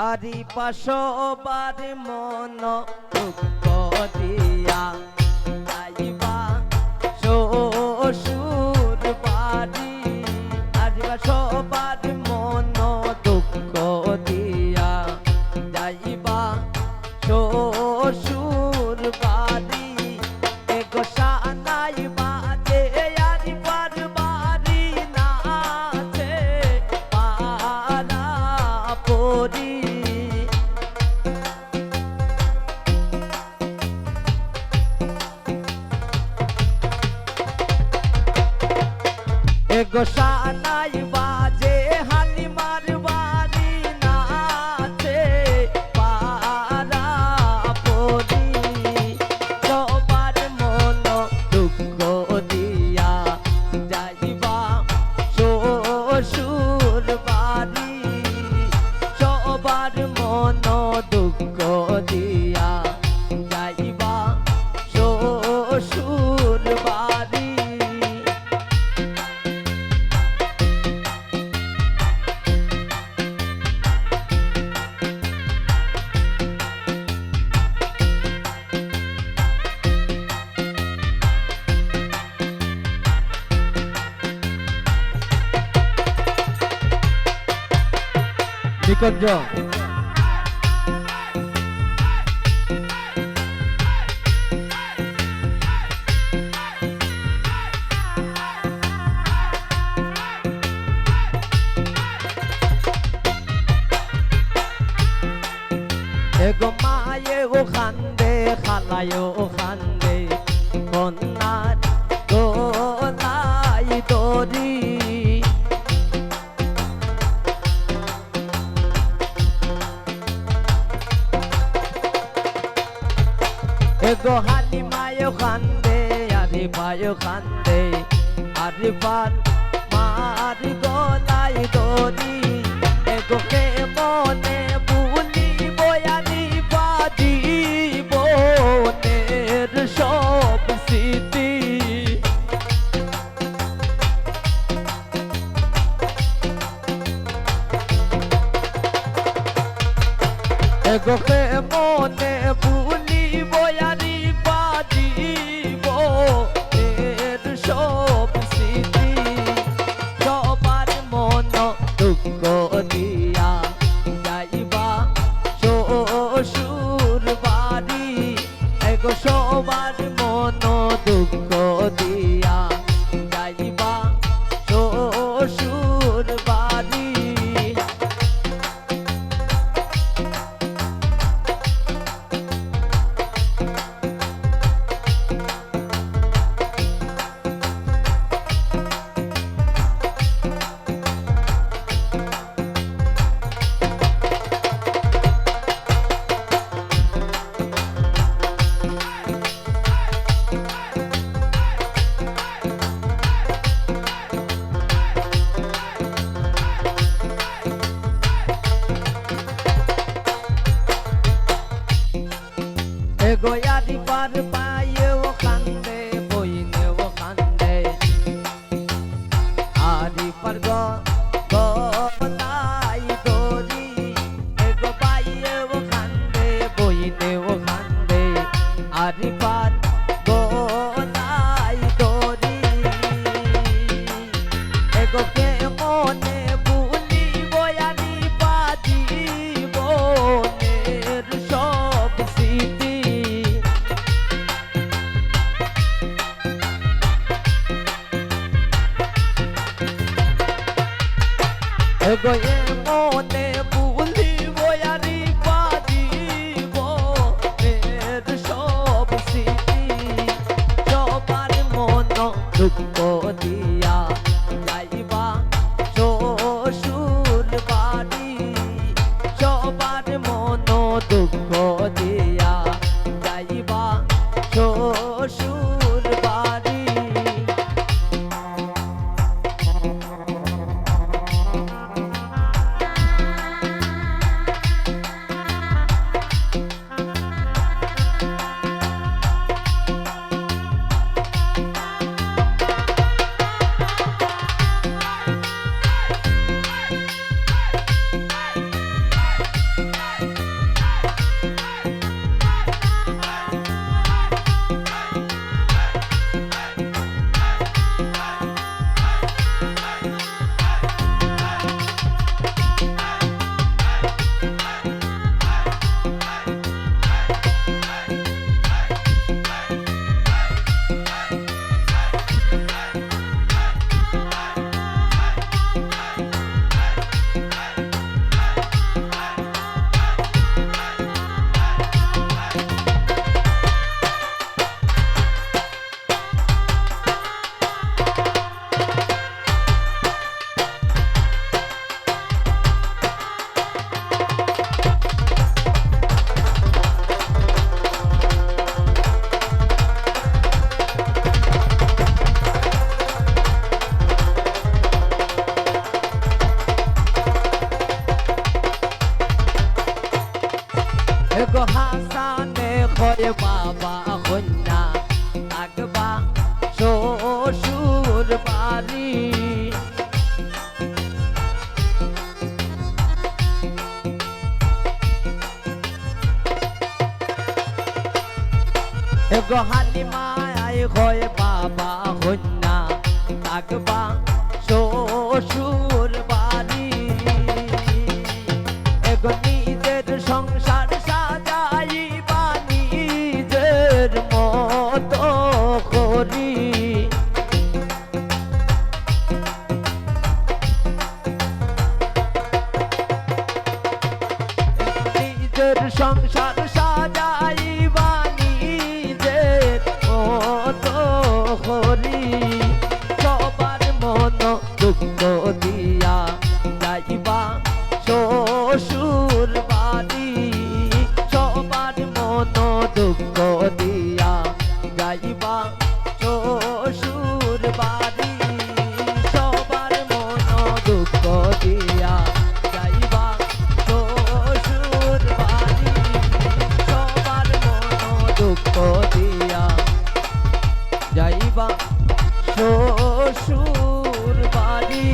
আরি পাশবার মন দুঃখ দিয়া যাইবা শ্বশুর বাড়ি। আরি পাশবার মন দুঃখ দিয়া যাইবা শ্বশুর বাড়ি। এগো সানাই বাজে আরি বাড়ি নাচে পারা পরি। এগো সানাই বাজে হালিমার বাড়ি নাচে পারা পরি। সবার মন দুঃখ দিয়া যাইবা শ্বশুর বাড়ি। সবার মন দুঃখ দিয়া যাইবা শ্বশুর বাড়ি। নিকুঞ্জ এগো মায়ে ও খান্দে খালায় ও খান্দে কন্যার গোলাই দড়ি। এগো হালিমায় খান্দে আরে ভাইও খান্দে আরে পার মার গলাই দড়ি। এগো কে মনে ভুলিব আরে বাজি বোনের সব স্মৃতি। এগো কে মনে ভুলিব আরে বাজি বোনের সব স্মৃতি। সবার মন দুঃখ দিয়া যাইবা শ্বশুর বাড়ি। এগো সবার মন দুঃখ দিয়া যাইবা শ্বশুর বাড়ি। এগো আরি পার পায়ে ও খান্দে বইনে ও খান্দে আরি পার গলাই দড়ি। এগো পায়ে ও খান্দে বইনে ও খান্দে আরি পার গলাই দড়ি। এগো কে মনে ভুলিব আরি বাজি বোনের সব স্মৃতি। এগো এ মনে ভুলিব আরি বাজি বোনের সব স্মৃতি। সবার মন দুঃখ দিয়া যাইবা শ্বশুর বাড়ি। সবার মন দুঃখ দিয়া যাইবা শ্বশুর বাড়ি। এগো হাসানে কয় বাবা কন্যা থাকবা শ্বশুর বাড়ি এগো হালিমায় কয় বাবা কন্যা থাকবা শ্বশুর বাড়ি এগো নিজের সংসার সাজাইবা নিজের মতো করি নিজের সংসার সাজাইবা নিজের মতো করি সবার মন দুঃখ দিয়া যাইবা শ্বশুর বাড়ি সবার মন দুঃখ দিয়া যাইবা শ্বশুর বাড়ি সবার মন দুঃখ দিয়া যাইবা শ্বশুর বাড়ি সবার মন দুঃখ দিয়া যাইবা শ্বশুর বাড়ি